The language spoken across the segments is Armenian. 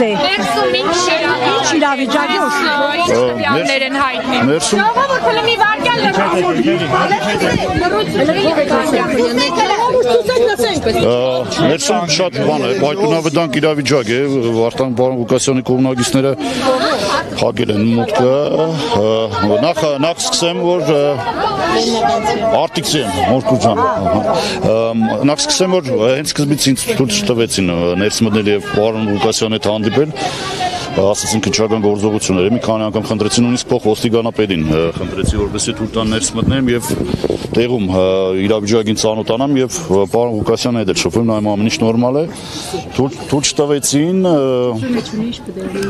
Ներսում ինչ իրավիճակի տվյալներ են հայտնի։ Ներսում շատ բան է, պայթունավտանգ իրավիճակ է, Վարդան Ղուկասյանի կողմնակիցները փակել են մուտքը։ Նախ սկսեմ, որ արտիքսի եմ, Մորկու ջան։ Նախ սկսեմ, որ հենց սկզբից ինձ թույլ չտվեցին ներս մտնել եւ պարոն Ղուկասյանի հետ հանդիպել, ասացին քննչական գործողություններ, մի քանի անգամ խնդրեցին նույնիսկ փոխոստիկանապետին, խնդրեցի որպեսզի թույլ տան ներս մտնեմ եւ տեղում իրավիճակին ծանոթանամ եւ պարոն Ղուկասյանի հետ շփվեմ, նայում ամեն ինչ նորմալ է, թույլ չտվեցին,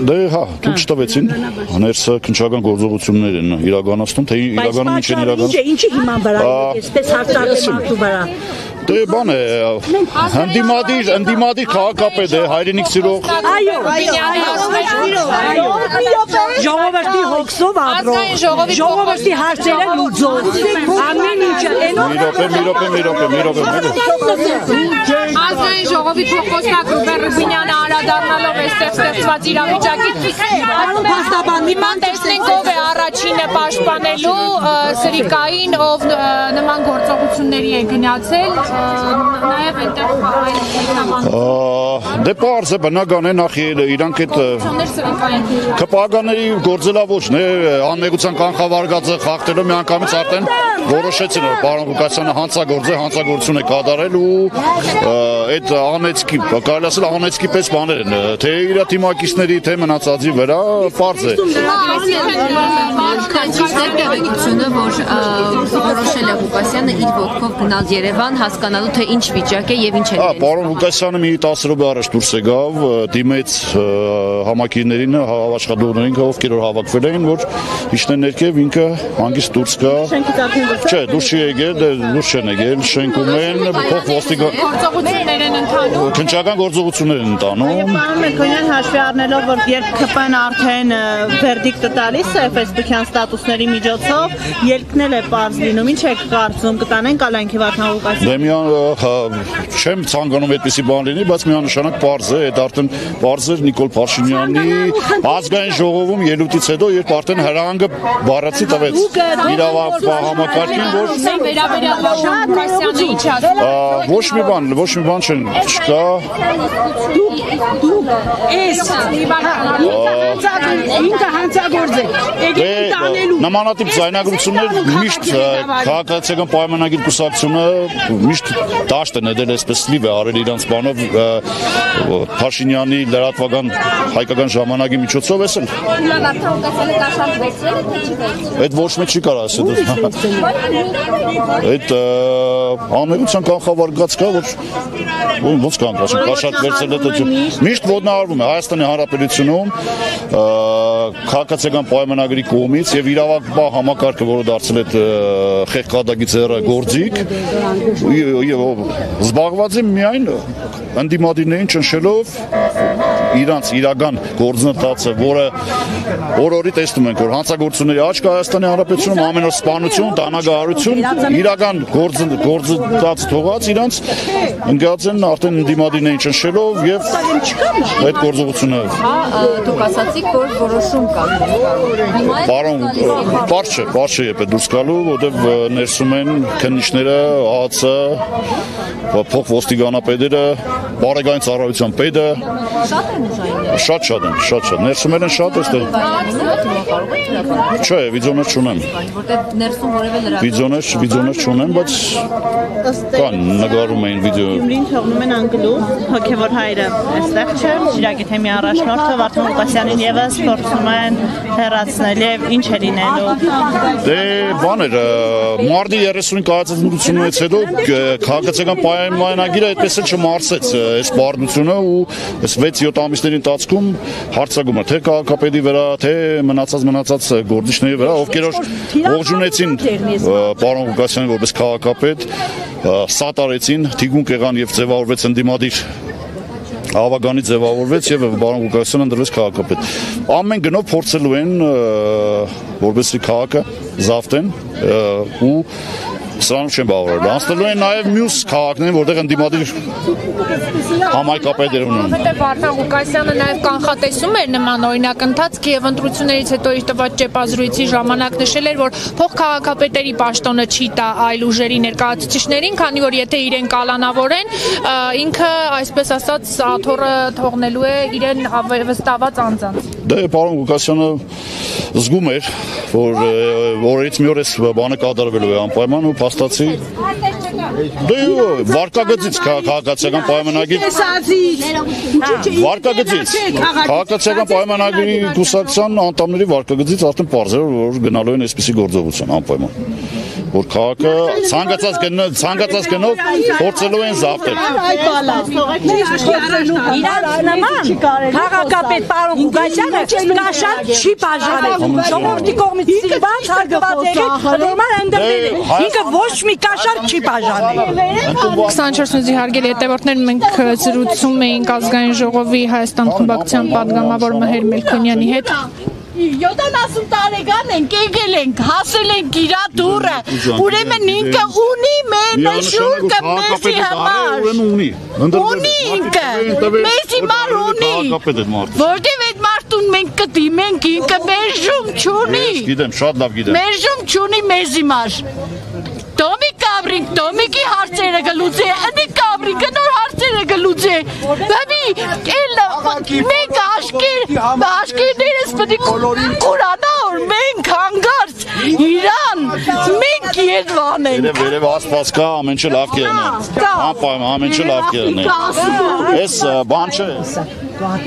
դե հա, թույլ չտվեցին, ներսը քննչական գործողություններ են իրականացնում, թե իրականում ինչ են իրականացնում։ Ինչի հիման վրա, այսպես հարցակի մարդու վրա։ Դե բան է, ընդդիմադիր քաղաքապետ է, հայրենիք սիրող։ Այո, ժողովրդի հոգսով ապրող, ժողովրդի հարցերը լուծող, ամեն ինչը։ Մի րոպե։ Ազգային ժողովի փոխոսնակ Ռուբեն Ռուբինյանը անդրադառնալով այստեղ ստեղծված իրավիճակից հիմա տեսնենք ով է առաջինը պաշտպանելու Սրիկային, ով նման գործողությունների է գնացել, նաև այնտեղ դե պարզ է, բնական է, նախ իրանք այդ ԿՊԱ-ների գործելավոճն է, անմեղության կանխավարկածը խախտելով միանգամից արդեն որոշեցին, որ պարոն Ղուկասյանը հանցագործություն է կատարել ու այդ անեծքի, կարելի ասել անեծքի պես բաներ են, թե իր թիմակիցների, թե մնացածի վրա, պարզ է։ Որ որոշել է Ղուկասյանը իր ոտքով գնալ Երևան, հասկանալու թե ինչ վիճակ է եւ ինչ է։ Պարոն Ղուկասյանը մի 10 րոպե առաջ դուրս եկավ, դիմեց համակիրներին, աշխատողներին, ովքեր որ հավաքվել էին, որ իջնեն ներքև, ինքը հանգիստ դուրս գա։ Չէ, դուրս չի եկել, դուրս չեն եկել, շենքում են, գործողություններ են ընթանում։ Քննչական գործողություններ են ընթանում։ Պարոն Մերկոնյան, հաշվի առնելով, որ երբ ԿՊ-ն արդեն վերդիկտը տալիս է ֆեյսբուքյան ստատուսների միջոցով, ելքնել է պարզ լինում, ինչ եք կարծում, կտանեն կալանքի Վարդան Ղուկասյանը։ Չեմ ցանկանում այդպիսի բան լինի, բայց միանշանակ պարզ է, այդ արդեն պարզ էր Նիկոլ Փաշինյանի ազգային ժողովում ելույթից հետո, երբ արդեն հրահանգը բառացի տվեց իրավապահամակարգին, որ ոչ մի բան չկա։ Ինքը հանցագործ է, եկեք տանելու։ Նմանատիպ ձայնագրություններ միշտ քաղաքացիական պայմանագիր կուսակցությունը միշտ դաշտ է ներել, այսպես լիվ է արել իրանց բանով Փաշինյանի լրատվական հայկական ժամանակի միջոցով էսել։ Այդ ոչ մեկ չի կարող ասել։ Այդ անմեղության կանխավարկած կա, որ ոնց կանք ասում, կաշառք վերցել է, միշտ ոտնահարվում է Հայաստանի Հանրապետությունում քաղաքացիական պայմանագրի կողմից եւ իրավապահ համակարգը, որը դարձել է խեղճադագից գործիք, զբաղված է միայն ընդդիմադիրներին ճնշելով իրանց իրական գործընթացը, որը օր-օրի տեսնում ենք, որ հանցագործությունների աճ կա Հայաստանի Հանրապետությունում, ամեն օր սպանություն, տանագարություն, իրական գործընթաց թողած իրանց ընկած են արդեն ընդդիմադիրներին ճնշելով եւ այդ գործողությունը։ Դուք ասացիք, որ որոշում կա։ Պարոն, բարձ չէ եփե դուրս գալու, որտեվ ներսում են քննիչները, ԱԱՑ-ը, փոխոստիկանապետերը, բարեկային ծառայության պետը։ Շատ են, ներսում են շատ էստեղ։ Չէ, վիդեոներ չունեմ։ Որտեղ ներսում որևէ Վիդեոներ չունեմ, բայց կան, նկարում էին վիդեո։ Գյումրին թողնում են անգլուխ, հոգևոր հայրը այստեղ չէ, Շիրակի թեմի առաջնորդը Վարդան Ղուկասյանին եւս փորձում են հեռացնել եւ ինչ է լինելու։ Դե բաներ, մարտի 30-ին կայացած մրցությունից հետո քաղաքացիական պայմանագիրը այդպես էլ չմարսեց այս բառնությունը ու այս 6-7 ամիսների ընթացքում հարցակում է թե քաղաքապետի վրա, թե մնացած գործիչների վրա, ովքեր ողջունեցին պարոն Ղուկասյանին որպես քաղաքապետ, սատարեցին, թիկունք եղան եւ ձևավորվեց ընդդիմադիր Ավագանի ձևավորվեց եւ պարոն Ղուկասյանը ընտրվեց քաղաքապետ։ Ամեն գնով փորձելու են որպեսզի քաղաքը զավթեն ու Սրանով չեն բավարարելու։ Անցնելու են նաև մյուս քաղաքներին, որտեղ ընդդիմադիր համայնքապետեր ունեն։ Որտեղ Վարդան Ղուկասյանը նաև կանխատեսում էր նման օրինակ ընթացք եւ ընտրություններից հետո իր տված ճեպազրույցի ժամանակ նշել էր, որ փոխքաղաքապետերի պաշտոնը չի տա այլ ուժերի ներկայացուցիչներին, քանի որ եթե իրեն կալանավորեն, ինքը այսպես ասած աթոռը թողնելու է իրեն վստահված անձանց։ Դե պարոն Ղուկասյանը զգում էր, որ օրերից մի օր էս բանը կատարվելու է անպայման ու փաստացի դե վարկագծից քաղաքացիական պայմանագիր վարկագծից քաղաքացիական պայմանագրի կուսակցության անդամների վարկագծից արդեն պարզ է որ գնալու են այսպիսի գործողության անպայման որ քաղաքը ցանկացած գնով փորձելու են զավթել իրար նման քաղաքապետ պարոն Ղուկասյանը կաշառ չի բաժանել ժողովրդի կողմից սիրված հարգված եղել նորմալ ընդդիմել է ինքը ոչ մի կաշառ չի բաժանել 24 նույնի հարգելի հետևորդներ մենք զրուցում էինք ազգային ժողովի Հայաստան խմբակցության падգամավոր Մհեր Մելքոնյանի հետ 70 տարեկան ենք, եկել ենք, հասել ենք իրա դուրը, ուրեմն ինքը ունի նշուկը մեզի համար, ունի ինքը, մեզի մար ունի, որտև այդ մարդուն մենք կդիմենք, ինքը մերժում չունի, մերժում չունի մեզի մար, Տոմիկ կավրինք, Տոմիկի հարցերը գլուծե, ընի կավրինքը նոր հարցերը գլուծե, բավի, մենք աշկերներս պտի կուրանավոր, մենք հանգարց, իրան, մենք եդվան ենք։ Վերև ասպաս կա, ամեն չէ լավ կերն է, ամեն չէ լավ կերն է, ես բան չէ։